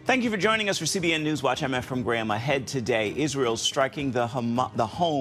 Thank you for joining us for CBN NewsWatch. I'm Ephraim Graham. Ahead today, Israel striking the home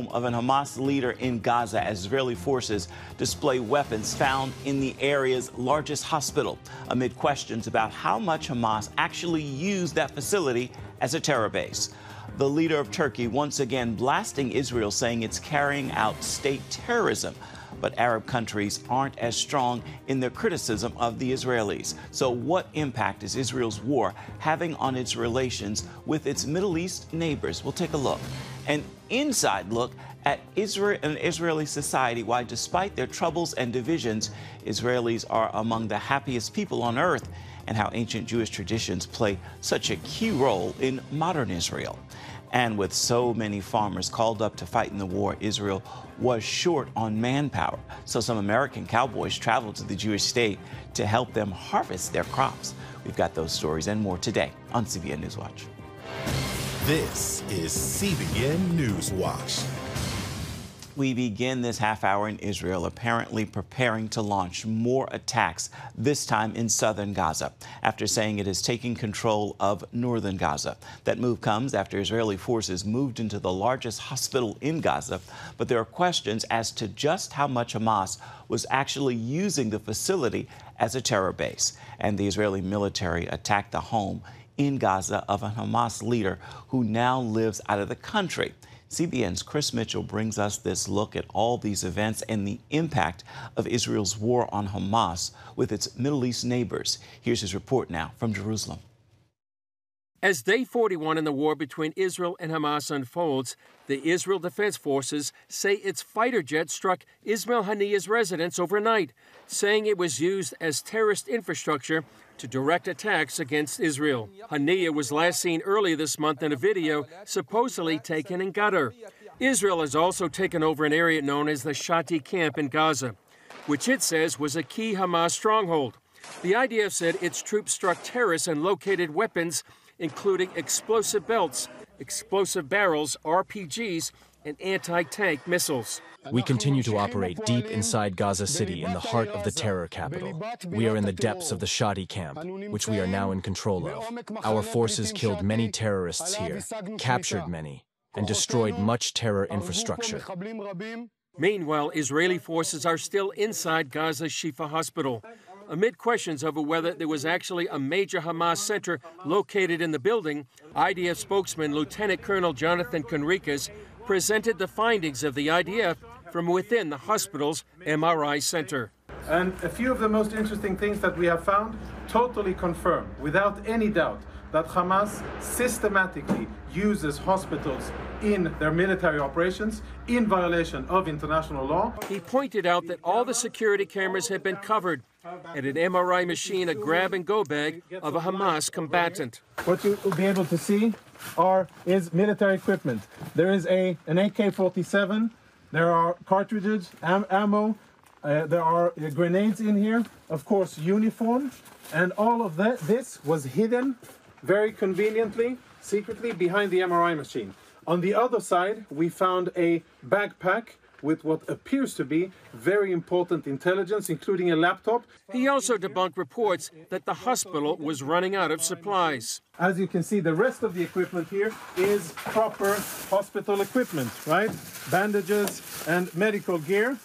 of an Hamas leader in Gaza as Israeli forces display weapons found in the area's largest hospital, amid questions about how much Hamas actually used that facility as a terror base. The leader of Turkey once again blasting Israel, saying it's carrying out state terrorism. But Arab countries aren't as strong in their criticism of the Israelis. So what impact is Israel's war having on its relations with its Middle East neighbors? We'll take a look. An inside look at Israel and Israeli society, why despite their troubles and divisions, Israelis are among the happiest people on earth, and how ancient Jewish traditions play such a key role in modern Israel. And with so many farmers called up to fight in the war, Israel was short on manpower. So some American cowboys traveled to the Jewish state to help them harvest their crops. We've got those stories and more today on CBN NewsWatch. This is CBN NewsWatch. We begin this half hour in Israel, apparently preparing to launch more attacks, this time in southern Gaza, after saying it is taking control of northern Gaza. That move comes after Israeli forces moved into the largest hospital in Gaza, but there are questions as to just how much Hamas was actually using the facility as a terror base. And the Israeli military attacked the home in Gaza of a Hamas leader who now lives out of the country. CBN's Chris Mitchell brings us this look at all these events and the impact of Israel's war on Hamas with its Middle East neighbors. Here's his report now from Jerusalem. As day 41 in the war between Israel and Hamas unfolds, the Israel Defense Forces say its fighter jet struck Ismail Haniyeh's residence overnight, saying it was used as terrorist infrastructure to direct attacks against Israel. Haniyeh was last seen earlier this month in a video supposedly taken in Qatar. Israel has also taken over an area known as the Shati camp in Gaza, which it says was a key Hamas stronghold. The IDF said its troops struck terrorists and located weapons, including explosive belts, explosive barrels, RPGs, and anti-tank missiles. We continue to operate deep inside Gaza City in the heart of the terror capital. We are in the depths of the Shati camp, which we are now in control of. Our forces killed many terrorists here, captured many, and destroyed much terror infrastructure. Meanwhile, Israeli forces are still inside Gaza's Shifa hospital, amid questions over whether there was actually a major Hamas center located in the building. IDF spokesman Lieutenant Colonel Jonathan Conricas presented the findings of the IDF from within the hospital's MRI center. And a few of the most interesting things that we have found totally confirm, without any doubt, that Hamas systematically uses hospitals in their military operations in violation of international law. He pointed out that all the security cameras had been covered, and an MRI machine a grab-and-go bag of a Hamas combatant. What you will be able to see is military equipment. There is an AK-47, there are cartridges, ammo, there are grenades in here, of course uniform, and all of this was hidden very conveniently, secretly behind the MRI machine. On the other side, we found a backpack with what appears to be very important intelligence, including a laptop. He also debunked reports that the hospital was running out of supplies. As you can see, the rest of the equipment here is proper hospital equipment, right? Bandages and medical gear.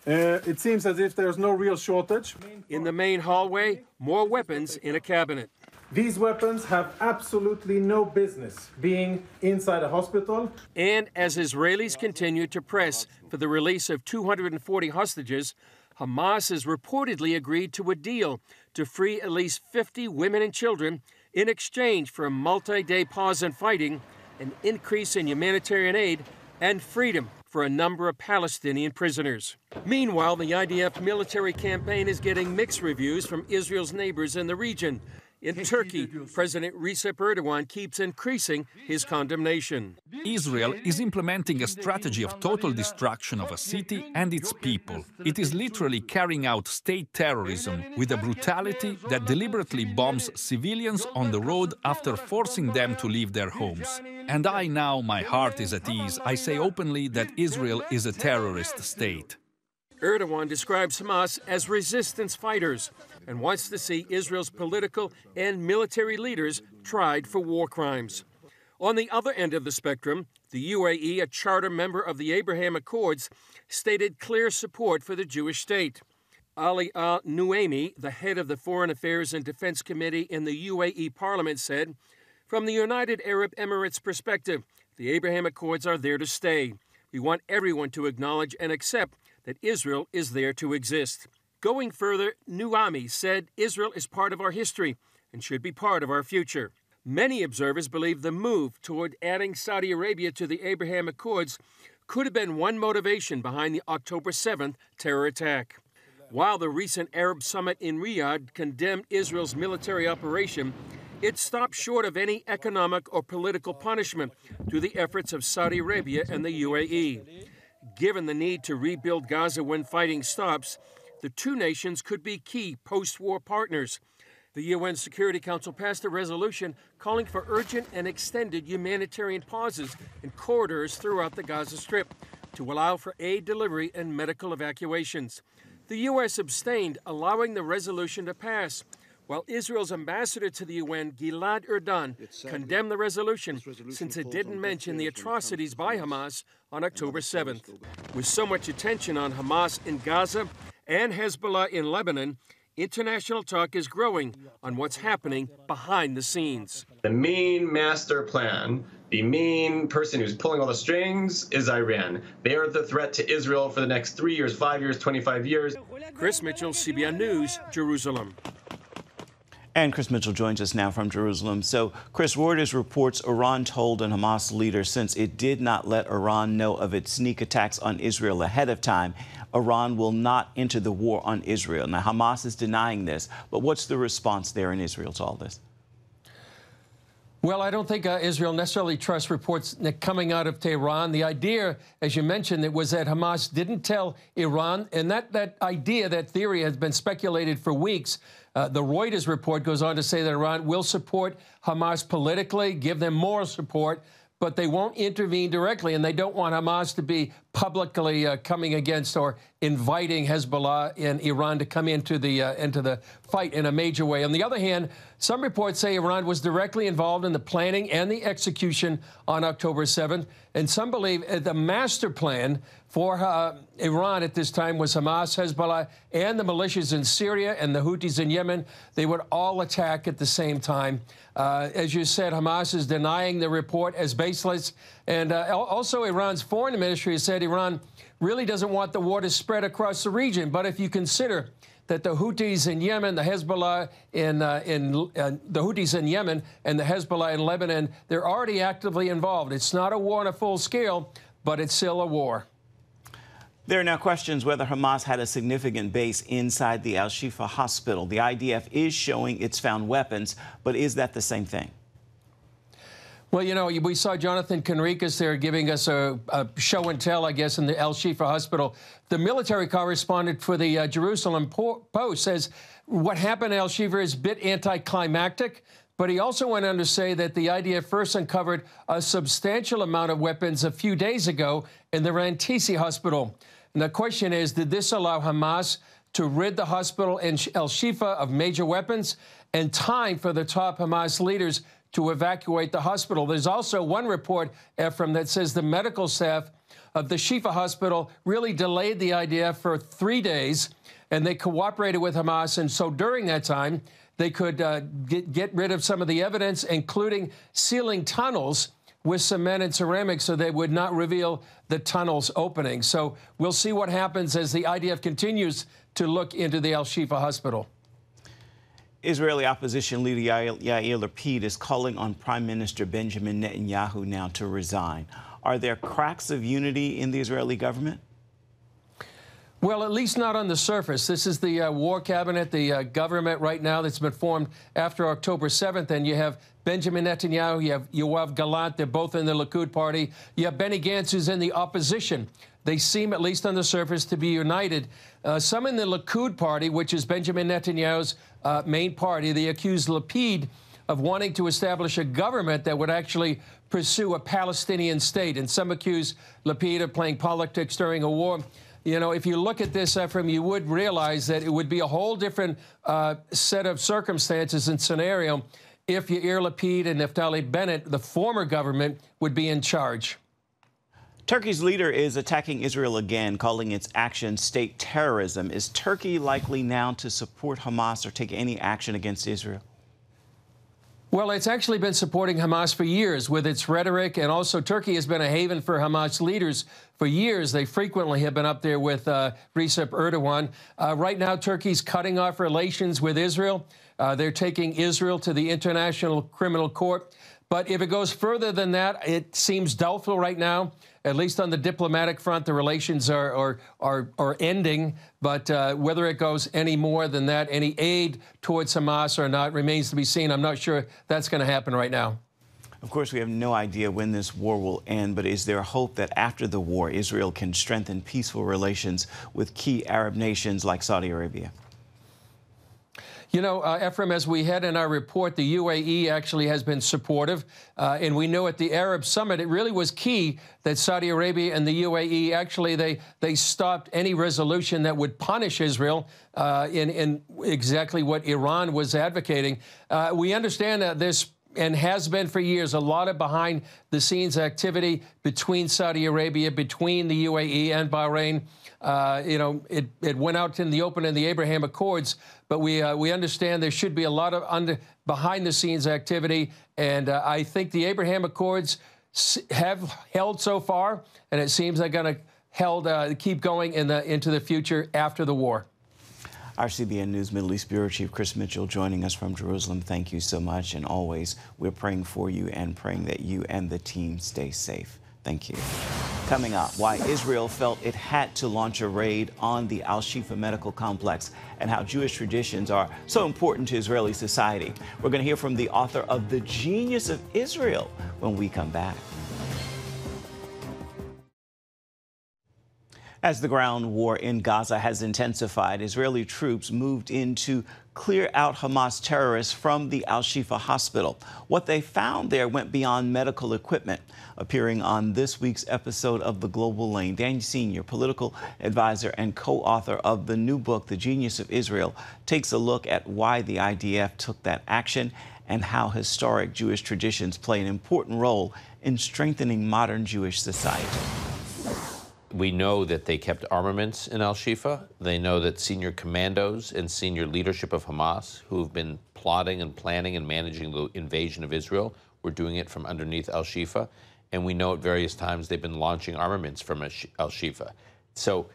It seems as if there's no real shortage. In the main hallway, more weapons in a cabinet. These weapons have absolutely no business being inside a hospital. And as Israelis continue to press for the release of 240 hostages, Hamas has reportedly agreed to a deal to free at least 50 women and children in exchange for a multi-day pause in fighting, an increase in humanitarian aid, and freedom for a number of Palestinian prisoners. Meanwhile, the IDF military campaign is getting mixed reviews from Israel's neighbors in the region. In Turkey, President Recep Erdogan keeps increasing his condemnation. Israel is implementing a strategy of total destruction of a city and its people. It is literally carrying out state terrorism with a brutality that deliberately bombs civilians on the road after forcing them to leave their homes. And my heart is at ease, I say openly that Israel is a terrorist state. Erdogan describes Hamas as resistance fighters, and wants to see Israel's political and military leaders tried for war crimes. On the other end of the spectrum, the UAE, a charter member of the Abraham Accords, stated clear support for the Jewish state. Ali al-Nuaimi, the head of the Foreign Affairs and Defense Committee in the UAE Parliament, said, "From the United Arab Emirates' perspective, the Abraham Accords are there to stay. We want everyone to acknowledge and accept that Israel is there to exist." Going further, Nuaimi said Israel is part of our history and should be part of our future. Many observers believe the move toward adding Saudi Arabia to the Abraham Accords could have been one motivation behind the October 7th terror attack. While the recent Arab summit in Riyadh condemned Israel's military operation, it stopped short of any economic or political punishment through the efforts of Saudi Arabia and the UAE. Given the need to rebuild Gaza when fighting stops, the two nations could be key post-war partners. The UN Security Council passed a resolution calling for urgent and extended humanitarian pauses in corridors throughout the Gaza Strip to allow for aid delivery and medical evacuations. The U.S. abstained, allowing the resolution to pass, while Israel's ambassador to the UN, Gilad Erdan, condemned the resolution since it didn't mention the atrocities by Hamas on October 7th. With so much attention on Hamas in Gaza and Hezbollah in Lebanon, international talk is growing on what's happening behind the scenes. The main master plan, the main person who's pulling all the strings is Iran. They are the threat to Israel for the next 3 years, 5 years, 25 years. Chris Mitchell, CBN News, Jerusalem. And Chris Mitchell joins us now from Jerusalem. So, Chris, Reuters reports Iran told a Hamas leader since it did not let Iran know of its sneak attacks on Israel ahead of time, Iran will not enter the war on Israel. Now, Hamas is denying this, but what's the response there in Israel to all this? Well, I don't think Israel necessarily trusts reports coming out of Tehran. The idea, as you mentioned, it was that Hamas didn't tell Iran, and that idea, that theory has been speculated for weeks. The Reuters report goes on to say that Iran will support Hamas politically, give them moral support, but they won't intervene directly, and they don't want Hamas to be publicly coming against or inviting Hezbollah and Iran to come into the fight in a major way. On the other hand, some reports say Iran was directly involved in the planning and the execution on October 7th, and some believe the master plan for Iran at this time was Hamas, Hezbollah, and the militias in Syria and the Houthis in Yemen. They would all attack at the same time. As you said, Hamas is denying the report as baseless. And also Iran's foreign ministry has said Iran really doesn't want the war to spread across the region. But if you consider that the Houthis in Yemen, the Hezbollah the Houthis in Yemen and the Hezbollah in Lebanon, they're already actively involved. It's not a war on a full scale, but it's still a war. There are now questions whether Hamas had a significant base inside the Al-Shifa hospital. The IDF is showing it's found weapons, but is that the same thing? Well, you know, we saw Jonathan Conricus there giving us a show and tell, I guess, in the Al-Shifa hospital. The military correspondent for the Jerusalem Post says what happened at Al-Shifa is a bit anticlimactic, but he also went on to say that the IDF first uncovered a substantial amount of weapons a few days ago in the Rantisi hospital. And the question is, did this allow Hamas to rid the hospital in Al-Shifa of major weapons and time for the top Hamas leaders to evacuate the hospital? There's also one report, Ephraim, that says the medical staff of the Shifa hospital really delayed the IDF for 3 days, and they cooperated with Hamas. And so during that time, they could get rid of some of the evidence, including sealing tunnels with cement and ceramics so they would not reveal the tunnels opening. So we'll see what happens as the IDF continues to look into the Al-Shifa hospital. Israeli opposition leader Yair Lapid is calling on Prime Minister Benjamin Netanyahu now to resign. Are there cracks of unity in the Israeli government? Well, at least not on the surface. This is the war cabinet, the government right now that's been formed after October 7th. And you have Benjamin Netanyahu, you have Yoav Gallant, they're both in the Likud party. You have Benny Gantz, who's in the opposition. They seem, at least on the surface, to be united. Some in the Likud party, which is Benjamin Netanyahu's main party, they accuse Lapid of wanting to establish a government that would actually pursue a Palestinian state. And some accuse Lapid of playing politics during a war. you know, if you look at this, Ephraim, you would realize that it would be a whole different set of circumstances and scenario if Yair Lapid and Naftali Bennett, the former government, would be in charge. Turkey's leader is attacking Israel again, calling its action state terrorism. Is Turkey likely now to support Hamas or take any action against Israel? Well, it's actually been supporting Hamas for years with its rhetoric, and also Turkey has been a haven for Hamas leaders for years. They frequently have been up there with Recep Erdogan. Right now, Turkey's cutting off relations with Israel. They're taking Israel to the International Criminal Court. But if it goes further than that, it seems doubtful right now. At least on the diplomatic front, the relations are ending. But whether it goes any more than that, any aid towards Hamas or not, remains to be seen. I'm not sure that's going to happen right now. Of course, we have no idea when this war will end, but is there hope that after the war, Israel can strengthen peaceful relations with key Arab nations like Saudi Arabia? You know, Ephraim, as we had in our report, the UAE actually has been supportive. And we know at the Arab Summit, it really was key that Saudi Arabia and the UAE actually, they stopped any resolution that would punish Israel in exactly what Iran was advocating. We understand that this, and has been for years, a lot of behind-the-scenes activity between Saudi Arabia, between the UAE and Bahrain. You know, it went out in the open in the Abraham Accords, but we understand there should be a lot of behind-the-scenes activity, and I think the Abraham Accords have held so far, and it seems they're going to keep going into the future after the war. Our CBN News Middle East Bureau Chief Chris Mitchell joining us from Jerusalem. Thank you so much, and always we're praying for you and praying that you and the team stay safe. Thank you. Coming up, why Israel felt it had to launch a raid on the Shifa medical complex and how Jewish traditions are so important to Israeli society. We're going to hear from the author of The Genius of Israel when we come back. As the ground war in Gaza has intensified, Israeli troops moved in to clear out Hamas terrorists from the Shifa hospital. What they found there went beyond medical equipment. Appearing on this week's episode of The Global Lane, Dan Senor, political advisor and co-author of the new book, The Genius of Israel, takes a look at why the IDF took that action and how historic Jewish traditions play an important role in strengthening modern Jewish society. We know that they kept armaments in Shifa. They know that senior commandos and senior leadership of Hamas, who've been plotting and planning and managing the invasion of Israel, were doing it from underneath Shifa. And we know at various times they've been launching armaments from Shifa. So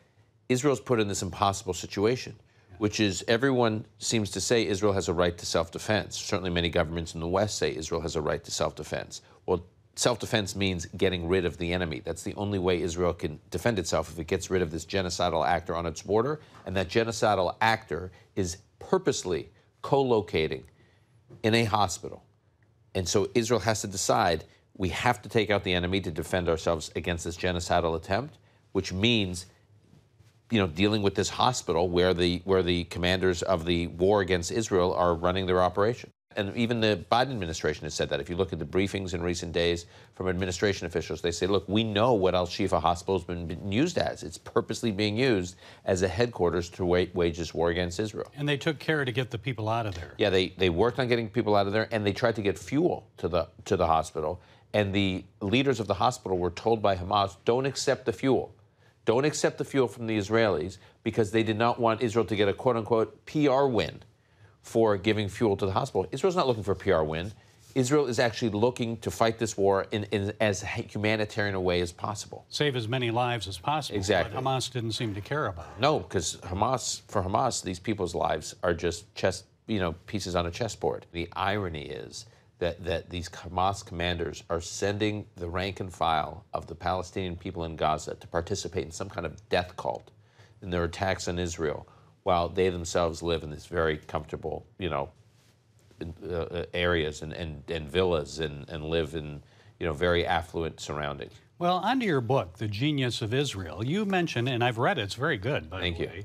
Israel's put in this impossible situation, which is everyone seems to say Israel has a right to self-defense. Certainly many governments in the West say Israel has a right to self-defense. Well, self-defense means getting rid of the enemy. That's the only way Israel can defend itself, if it gets rid of this genocidal actor on its border. And that genocidal actor is purposely co-locating in a hospital. And so Israel has to decide, we have to take out the enemy to defend ourselves against this genocidal attempt, which means, you know, dealing with this hospital where the commanders of the war against Israel are running their operation. And even the Biden administration has said that. If you look at the briefings in recent days from administration officials, they say, look, we know what Shifa hospital has been used as. It's purposely being used as a headquarters to wage this war against Israel. And they took care to get the people out of there. Yeah, they worked on getting people out of there, and they tried to get fuel to the hospital. And the leaders of the hospital were told by Hamas, don't accept the fuel. Don't accept the fuel from the Israelis, because they did not want Israel to get a quote-unquote PR win for giving fuel to the hospital. Israel's not looking for a PR win. Israel is actually looking to fight this war in as humanitarian a way as possible. Save as many lives as possible. Exactly. But Hamas didn't seem to care about it. No, because for Hamas, these people's lives are just pieces on a chessboard. The irony is that these Hamas commanders are sending the rank and file of the Palestinian people in Gaza to participate in some kind of death cult in their attacks on Israel, while they themselves live in these very comfortable, areas and villas and live in, very affluent surroundings. Well, onto your book, The Genius of Israel, you mentioned, and I've read it, it's very good, by the way. Thank you.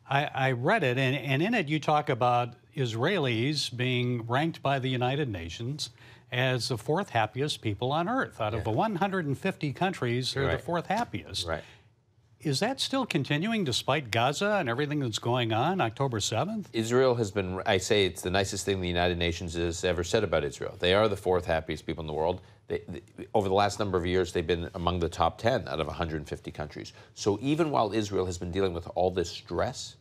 I read it, and in it you talk about Israelis being ranked by the United Nations as the fourth happiest people on earth. Out of the 150 countries, they're the fourth happiest. Right. Is that still continuing despite Gaza and everything that's going on October 7th? Israel has been, I say it's the nicest thing the United Nations has ever said about Israel. They are the fourth happiest people in the world. Over the last number of years, they've been among the top 10 out of 150 countries. So even while Israel has been dealing with all this stress,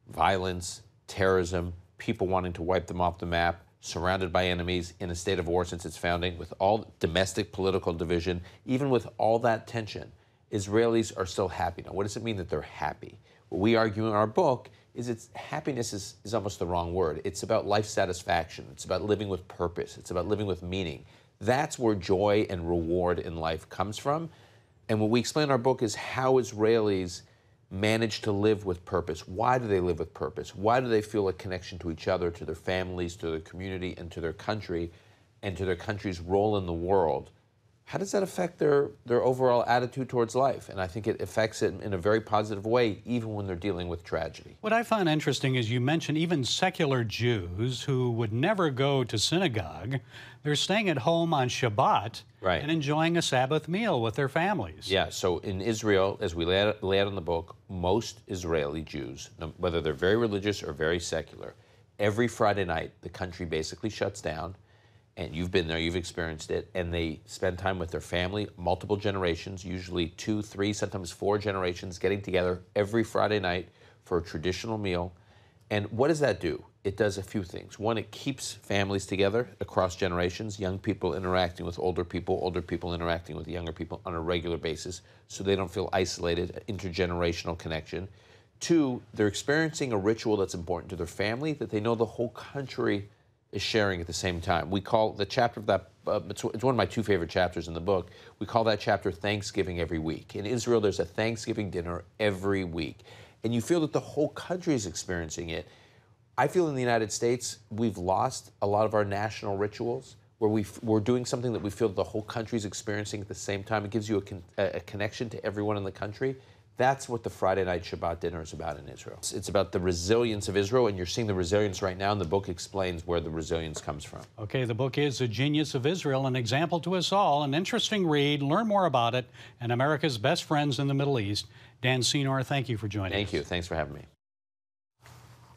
violence, terrorism, people wanting to wipe them off the map, surrounded by enemies, in a state of war since its founding, with all domestic political division, even with all that tension, Israelis are still happy. Now, what does it mean that they're happy? What we argue in our book is happiness is almost the wrong word. It's about life satisfaction. It's about living with purpose. It's about living with meaning. That's where joy and reward in life comes from. And what we explain in our book is how Israelis manage to live with purpose. Why do they live with purpose? Why do they feel a connection to each other, to their families, to their community, and to their country, and to their country's role in the world? How does that affect their overall attitude towards life? And I think it affects it in a very positive way, even when they're dealing with tragedy. What I find interesting is you mentioned even secular Jews who would never go to synagogue. They're staying at home on Shabbat and enjoying a Sabbath meal with their families. Yeah, so in Israel, as we lay out in the book, most Israeli Jews, whether they're very religious or very secular, every Friday night, the country basically shuts down. And you've been there, you've experienced it, and they spend time with their family, multiple generations, usually 2, 3, sometimes 4 generations, getting together every Friday night for a traditional meal. And what does that do? It does a few things. One, it keeps families together across generations, young people interacting with older people interacting with younger people on a regular basis, so they don't feel isolated, intergenerational connection. 2, they're experiencing a ritual that's important to their family that they know the whole country is sharing at the same time. We call the chapter of that, it's one of my 2 favorite chapters in the book. We call that chapter Thanksgiving Every Week. In Israel, there's a Thanksgiving dinner every week. And you feel that the whole country is experiencing it. I feel in the United States, we've lost a lot of our national rituals where we're doing something that we feel the whole country is experiencing at the same time. It gives you a connection to everyone in the country. That's what the Friday night Shabbat dinner is about in Israel. It's about the resilience of Israel, and you're seeing the resilience right now, and the book explains where the resilience comes from. Okay, the book is The Genius of Israel, an example to us all, an interesting read. Learn more about it and America's best friends in the Middle East. Dan Senor, thank you for joining us. Thank you. Thanks for having me.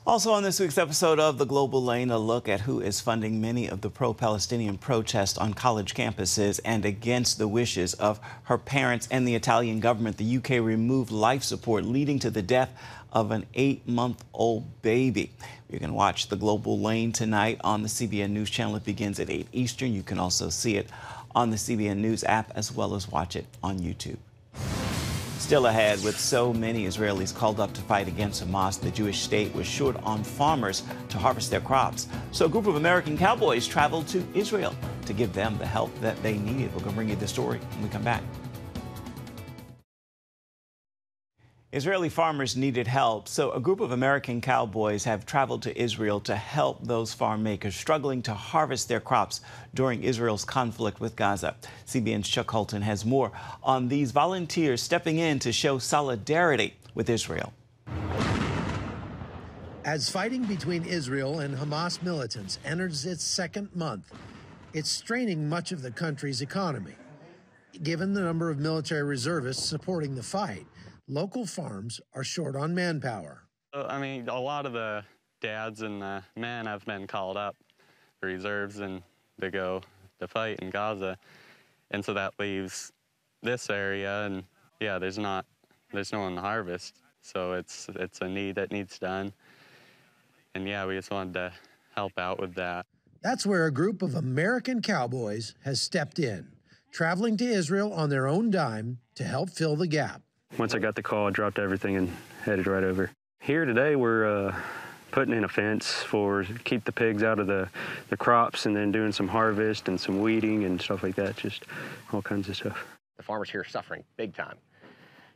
Also on this week's episode of The Global Lane, a look at who is funding many of the pro-Palestinian protests on college campuses and against the wishes of her parents and the Italian government. The UK removed life support, leading to the death of an 8-month-old baby. You can watch The Global Lane tonight on the CBN News Channel. It begins at 8 Eastern. You can also see it on the CBN News app as well as watch it on YouTube. Still ahead, with so many Israelis called up to fight against Hamas, the Jewish state was short on farmers to harvest their crops. So a group of American cowboys traveled to Israel to give them the help that they needed. We're going to bring you the story when we come back. Israeli farmers needed help, so a group of American cowboys have traveled to Israel to help those farm makers struggling to harvest their crops during Israel's conflict with Gaza. CBN's Chuck Holton has more on these volunteers stepping in to show solidarity with Israel. As fighting between Israel and Hamas militants enters its 2nd month, it's straining much of the country's economy. Given the number of military reservists supporting the fight, local farms are short on manpower. I mean, a lot of the dads and the men have been called up for reserves and to go to fight in Gaza. And so that leaves this area, and yeah, there's no one to harvest. So it's a need that needs done. And yeah, we just wanted to help out with that. That's where a group of American cowboys has stepped in, traveling to Israel on their own dime to help fill the gap. Once I got the call, I dropped everything and headed right over. Here today, we're putting in a fence keep the pigs out of the crops, and then doing some harvest and some weeding and stuff like that, just all kinds of stuff. The farmers here are suffering big time.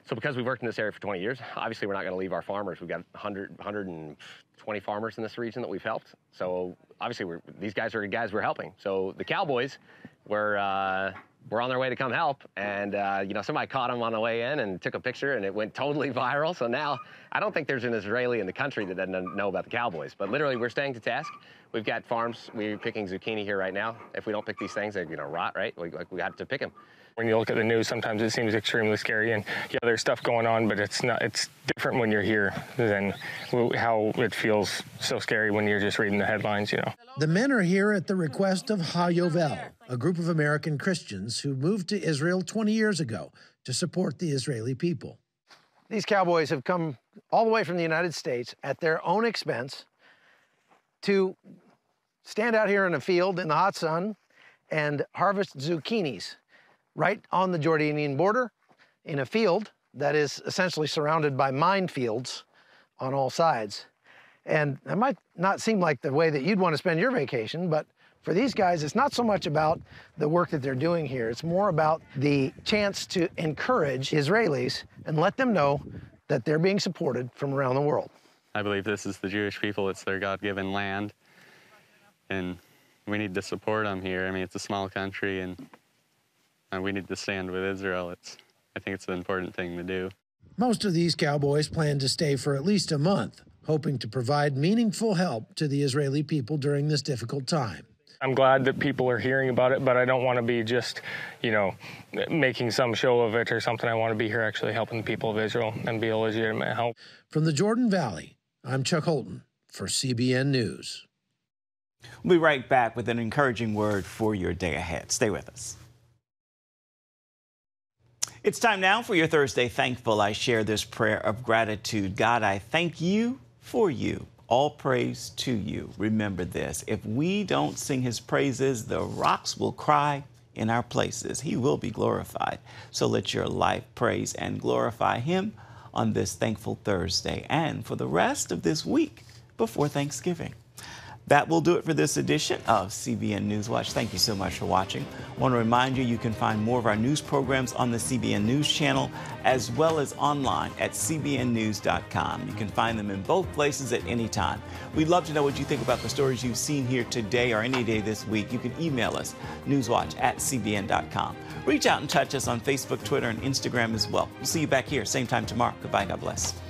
So because we've worked in this area for 20 years, obviously we're not going to leave our farmers. We've got 120 farmers in this region that we've helped. So obviously these guys are the guys we're helping. So the cowboys, we're were on their way to come help, and you know, somebody caught them on the way in and took a picture, and it went totally viral. So now I don't think there's an Israeli in the country that doesn't know about the cowboys. But literally, we're staying to task. We've got farms. We're picking zucchini here right now. If we don't pick these things, they're gonna rot, right? We have to pick them. When you look at the news, sometimes it seems extremely scary, and yeah, there's stuff going on, but it's not. It's different when you're here than how it feels so scary when you're just reading the headlines, you know. The men are here at the request of HaYovel, a group of American Christians who moved to Israel 20 years ago to support the Israeli people. These cowboys have come all the way from the United States at their own expense to stand out here in a field in the hot sun and harvest zucchinis right on the Jordanian border in a field that is essentially surrounded by minefields on all sides. And it might not seem like the way that you'd want to spend your vacation, but for these guys, it's not so much about the work that they're doing here. It's more about the chance to encourage Israelis and let them know that they're being supported from around the world. I believe this is the Jewish people. It's their God-given land, and we need to support them here. I mean, it's a small country, and we need to stand with Israel. I think it's an important thing to do. Most of these cowboys plan to stay for at least a month, hoping to provide meaningful help to the Israeli people during this difficult time. I'm glad that people are hearing about it, but I don't want to be just, you know, making some show of it or something. I want to be here actually helping the people of Israel and be a legitimate help. From the Jordan Valley, I'm Chuck Holton for CBN News. We'll be right back with an encouraging word for your day ahead. Stay with us. It's time now for your Thursday Thankful. I share this prayer of gratitude. God, I thank you for you. All praise to you. Remember this, if we don't sing his praises, the rocks will cry in our places. He will be glorified. So let your life praise and glorify him on this Thankful Thursday and for the rest of this week before Thanksgiving. That will do it for this edition of CBN NewsWatch. Thank you so much for watching. I want to remind you can find more of our news programs on the CBN News channel as well as online at cbnnews.com. You can find them in both places at any time. We'd love to know what you think about the stories you've seen here today or any day this week. You can email us, newswatch@cbn.com. Reach out and touch us on Facebook, Twitter, and Instagram as well. We'll see you back here, same time tomorrow. Goodbye. God bless.